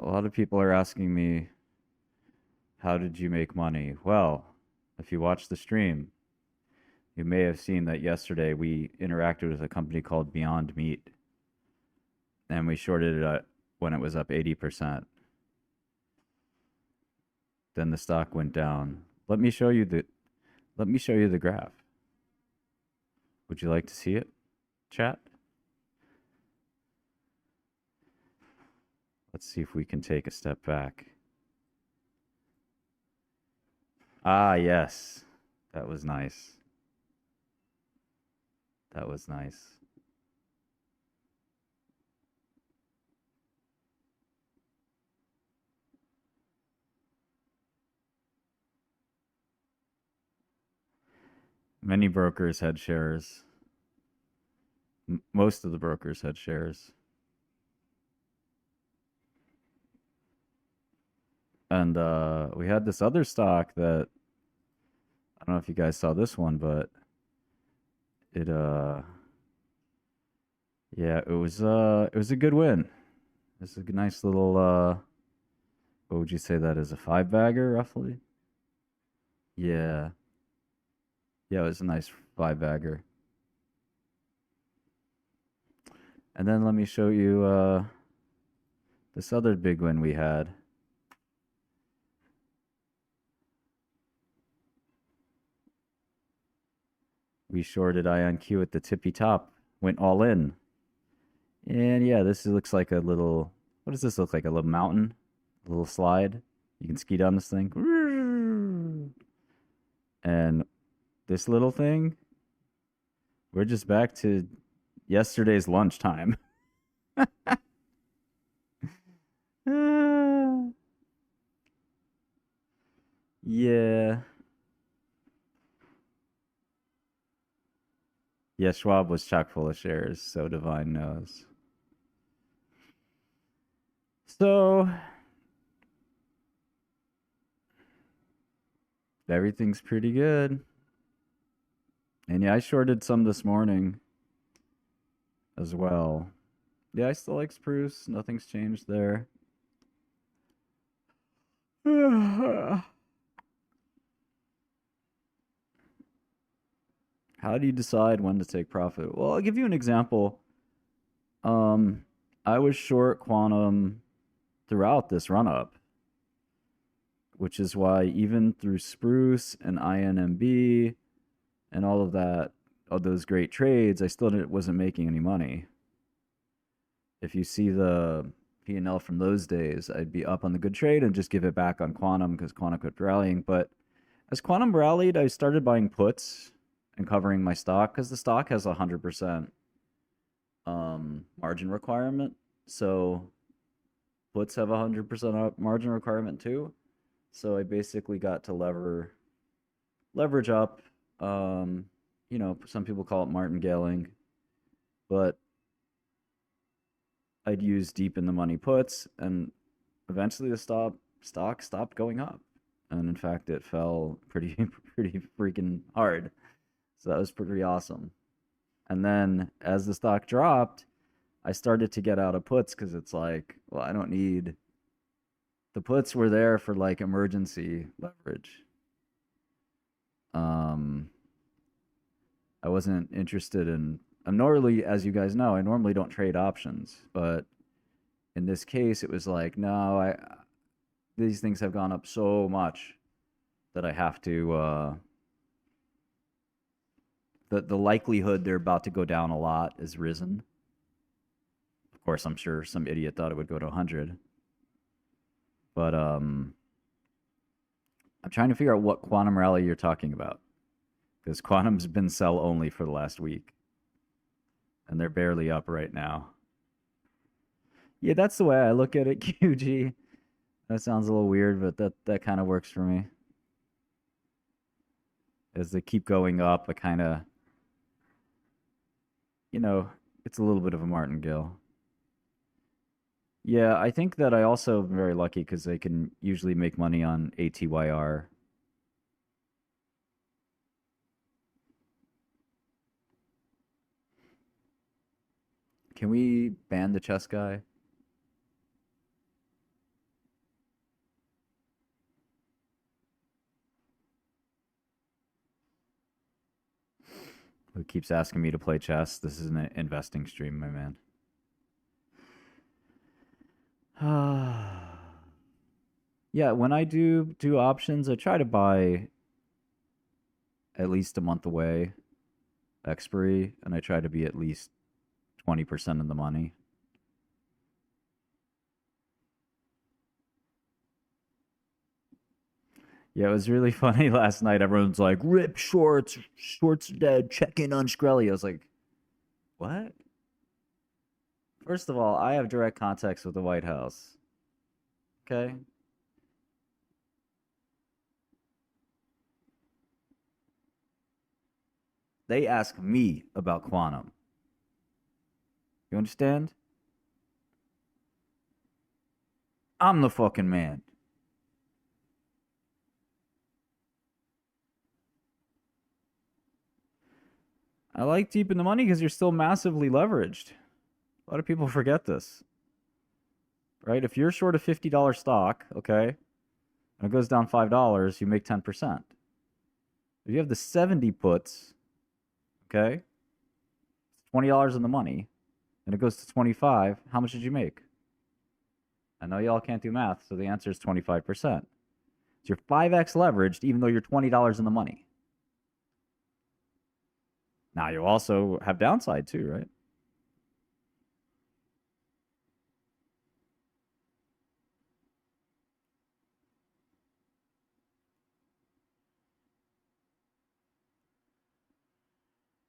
A lot of people are asking me, how did you make money? Well, if you watch the stream, you may have seen that yesterday we interacted with a company called Beyond Meat and we shorted it when it was up 80%. Then the stock went down. Let me show you the graph. Would you like to see it, chat? Let's see if we can take a step back. Ah, yes. That was nice. That was nice. Many brokers had shares. Most of the brokers had shares. And we had this other stock that I don't know if you guys saw this one, but it yeah, it was a good win. It's a nice little what would you say that is, a five bagger roughly? Yeah. Yeah, it was a nice five bagger. And then let me show you this other big win we had. We shorted IonQ at the tippy top, went all in. And yeah, this looks like a little, what does this look like? A little mountain, a little slide. You can ski down this thing. And this little thing, we're just back to yesterday's lunchtime. Yeah. Yeah, Schwab was chock full of shares, so divine knows. So everything's pretty good. And yeah, I shorted some this morning as well. Yeah, I still like Spruce. Nothing's changed there. How do you decide when to take profit? Well, I'll give you an example. Um, I was short quantum throughout this run up, which is why even through Spruce and INMB and all of that, all those great trades, I still wasn't making any money. If you see the P&L from those days, I'd be up on the good trade and just give it back on quantum because quantum kept rallying. But as quantum rallied, I started buying puts and covering my stock because the stock has a 100% margin requirement. So puts have a 100% margin requirement too. So I basically got to leverage up. Some people call it martingaling, but I'd use deep in the money puts, and eventually the stock stopped going up, and in fact it fell pretty pretty freaking hard. So that was pretty awesome. And then as the stock dropped, I started to get out of puts because it's like, well, I don't need the puts were there for like emergency leverage. Um, I wasn't interested in. I'm normally, as you guys know, I normally don't trade options, but in this case, it was like, no, these things have gone up so much that I have to. The likelihood they're about to go down a lot is risen. Of course, I'm sure some idiot thought it would go to 100, but I'm trying to figure out what quantum rally you're talking about because quantum's been sell only for the last week, and they're barely up right now. Yeah, that's the way I look at it, QG. That sounds a little weird, but that kind of works for me. As they keep going up, I kind of, you know, it's a little bit of a martingale. Yeah, I think that I also am very lucky because they can usually make money on ATYR. Can we ban the chess guy? who keeps asking me to play chess. This is an investing stream, my man. Yeah, when I do options, I try to buy at least a month away expiry, and I try to be at least 20% of the money. Yeah, it was really funny last night. Everyone's like, "Rip shorts, shorts dead. Check in on Shkreli." I was like, "What?" First of all, I have direct contacts with the White House. Okay, they ask me about quantum. You understand? I'm the fucking man. I like deep in the money because you're still massively leveraged. A lot of people forget this, right? If you're short a $50 stock, okay, and it goes down $5, you make 10%. If you have the 70 puts, okay, it's $20 in the money, and it goes to 25, how much did you make? I know y'all can't do math, so the answer is 25%. So you're 5x leveraged even though you're $20 in the money. Now you also have downside too, right?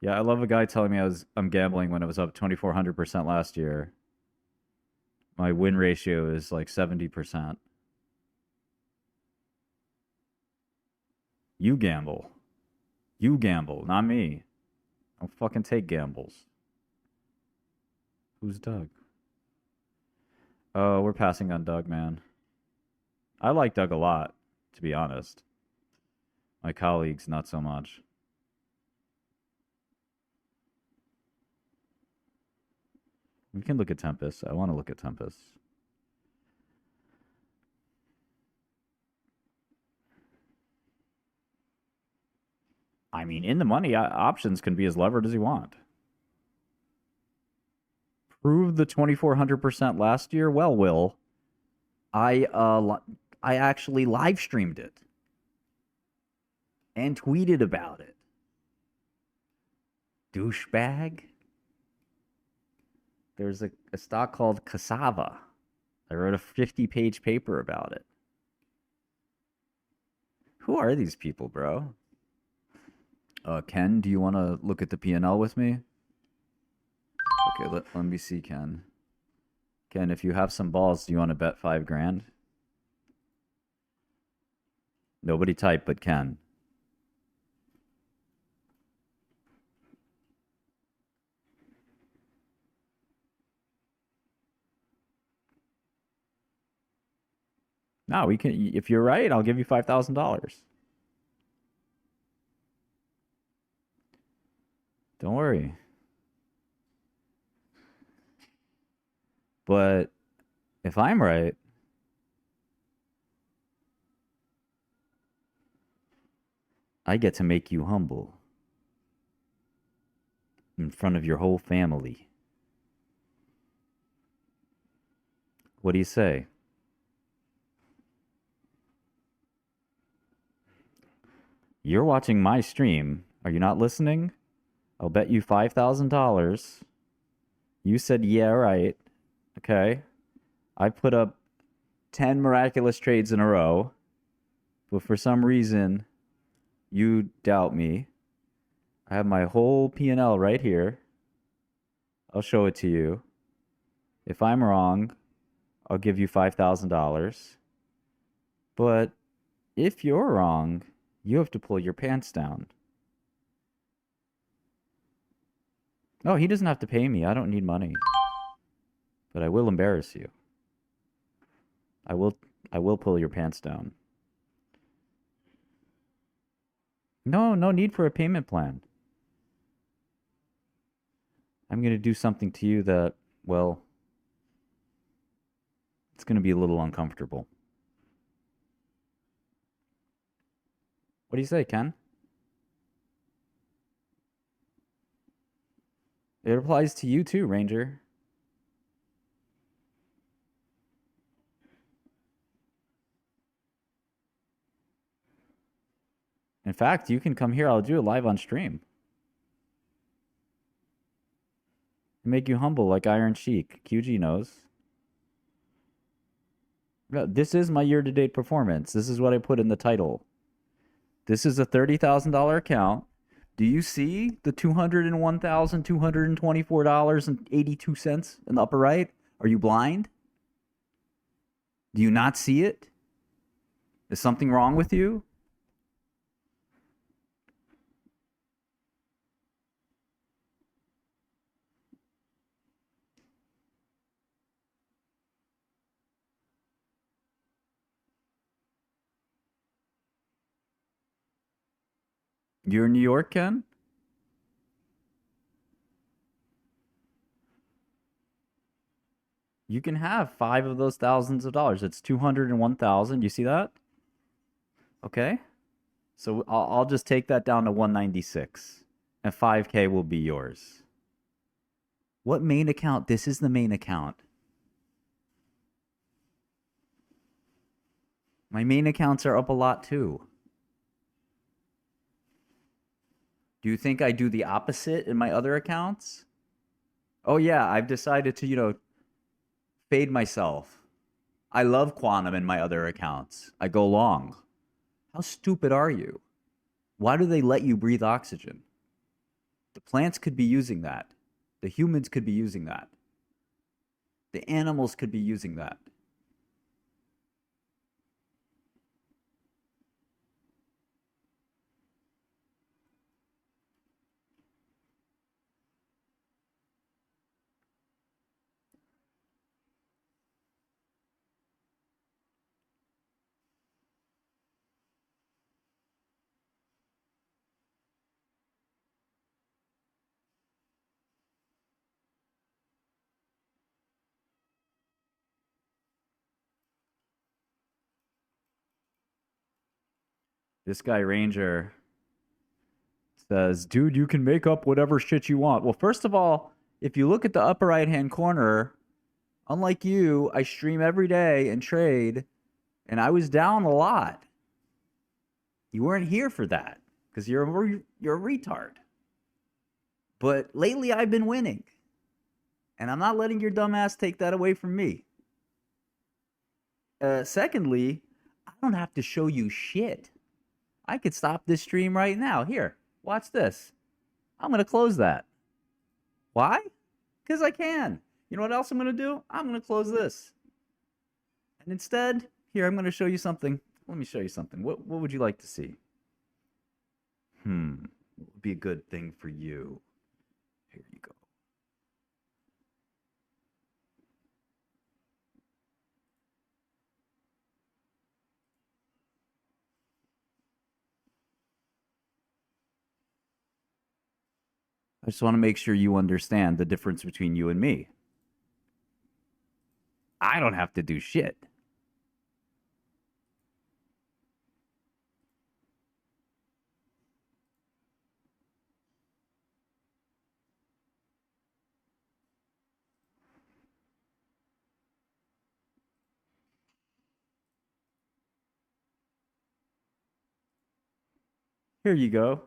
Yeah, I love a guy telling me I'm gambling when it was up 2,400% last year. My win ratio is like 70%. You gamble. You gamble, not me. Don't fucking take gambles. Who's Doug? Oh, we're passing on Doug, man. I like Doug a lot, to be honest. My colleagues, not so much. We can look at Tempest. I want to look at Tempest. I mean, in the money, options can be as levered as you want. Prove the 2,400% last year. Well, Will, I actually live streamed it and tweeted about it. Douchebag. There's a stock called Cassava. I wrote a 50-page paper about it. Who are these people, bro? Ken, do you want to look at the P&L with me? Okay, let me see, Ken. Ken, if you have some balls, do you want to bet 5 grand? Nobody type but Ken. No, we can. If you're right, I'll give you $5,000. Don't worry. But if I'm right, I get to make you humble in front of your whole family. What do you say? You're watching my stream. Are you not listening? I'll bet you $5,000. You said, yeah, right. Okay. I put up 10 miraculous trades in a row, but for some reason, you doubt me. I have my whole P&L right here. I'll show it to you. If I'm wrong, I'll give you $5,000. But if you're wrong, you have to pull your pants down. No, he doesn't have to pay me. I don't need money. But I will embarrass you. I will pull your pants down. No, no need for a payment plan. I'm going to do something to you that, well, it's going to be a little uncomfortable. What do you say, Ken? It applies to you too, Ranger. In fact, you can come here. I'll do it live on stream. Make you humble like Iron Sheik. QG knows. This is my year-to-date performance. This is what I put in the title. This is a $30,000 account. Do you see the $201,224.82 in the upper right? Are you blind? Do you not see it? Is something wrong with you? You're in New York, Ken? You can have 5 of those thousands of dollars. It's 201,000. You see that? Okay. So I'll just take that down to 196 and 5K will be yours. What main account? This is the main account. My main accounts are up a lot too. Do you think I do the opposite in my other accounts? Oh yeah, I've decided to, fade myself. I love quantum in my other accounts. I go long. How stupid are you? Why do they let you breathe oxygen? The plants could be using that. The humans could be using that. The animals could be using that. This guy Ranger says, dude, you can make up whatever shit you want. Well, first of all, if you look at the upper right hand corner, unlike you, I stream every day and trade, and I was down a lot. You weren't here for that because you're a retard. But lately, I've been winning, and I'm not letting your dumbass take that away from me. Secondly, I don't have to show you shit. I could stop this stream right now. Here, watch this. I'm going to close that. Why? Because I can. You know what else I'm going to do? I'm going to close this. And instead, here, I'm going to show you something. Let me show you something. What would you like to see? What would be a good thing for you? Here you go. I just want to make sure you understand the difference between you and me. I don't have to do shit. Here you go.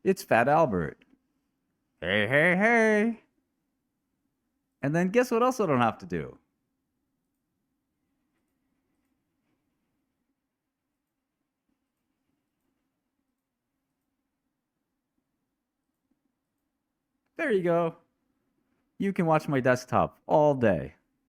It's Fat Albert. Hey, hey, hey. And then guess what else I don't have to do? There you go. You can watch my desktop all day.